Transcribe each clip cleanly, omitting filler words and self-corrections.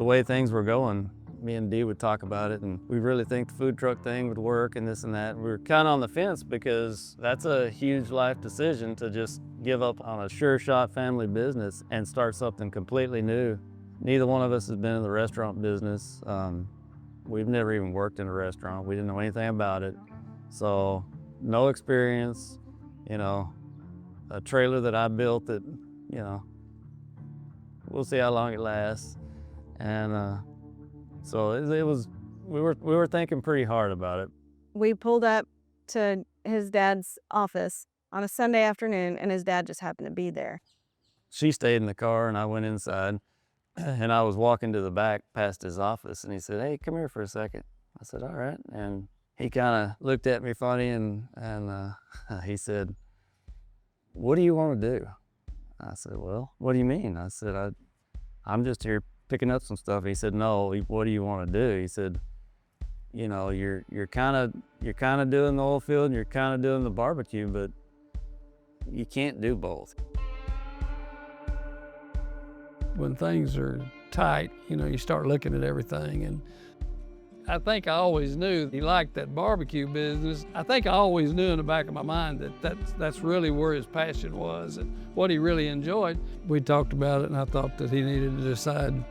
the way things were going, me and Dee would talk about it, and we really think the food truck thing would work and this and that. We were kind of on the fence because that's a huge life decision to just give up on a sure shot family business and start something completely new. Neither one of us has been in the restaurant business. We've never even worked in a restaurant. We didn't know anything about it. So no experience, you know, a trailer that I built that, you know, we'll see how long it lasts. And so we were thinking pretty hard about it. We pulled up to his dad's office on a Sunday afternoon, and his dad just happened to be there. She stayed in the car and I went inside, and I was walking to the back past his office, and he said, "Hey, come here for a second." I said, "All right." And he kind of looked at me funny, and he said, "What do you want to do?" I said, "Well, what do you mean?" I said, I'm just here picking up some stuff." He said, "No, what do you want to do?" He said, "You know, you're kind of doing the oil field and you're kind of doing the barbecue, but you can't do both." When things are tight, you know, you start looking at everything. And I think I always knew he liked that barbecue business. I think I always knew in the back of my mind that that's really where his passion was and what he really enjoyed. We talked about it, and I thought that he needed to decide.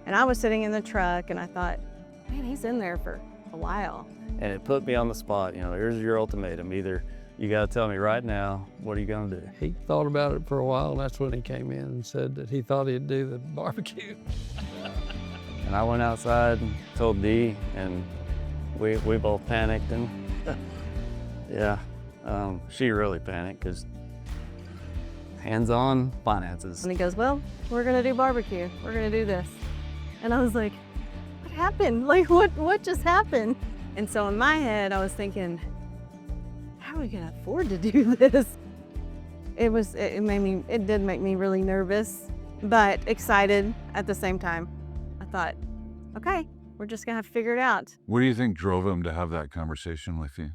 And I was sitting in the truck, and I thought, man, he's in there for a while. And it put me on the spot. You know, here's your ultimatum. Either you got to tell me right now, what are you going to do? He thought about it for a while, and that's when he came in and said that he thought he'd do the barbecue. And I went outside and told Dee, and we both panicked. And yeah, she really panicked because hands-on finances. And he goes, "Well, we're gonna do barbecue. We're gonna do this." And I was like, what happened? Like, what just happened? And so in my head, I was thinking, how are we gonna afford to do this? It did make me really nervous, but excited at the same time. I thought, okay, we're just gonna have to figure it out. What do you think drove him to have that conversation with you?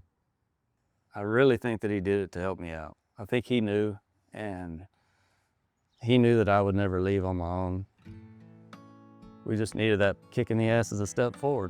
I really think that he did it to help me out. I think he knew, and he knew that I would never leave on my own. We just needed that kick in the ass as a step forward.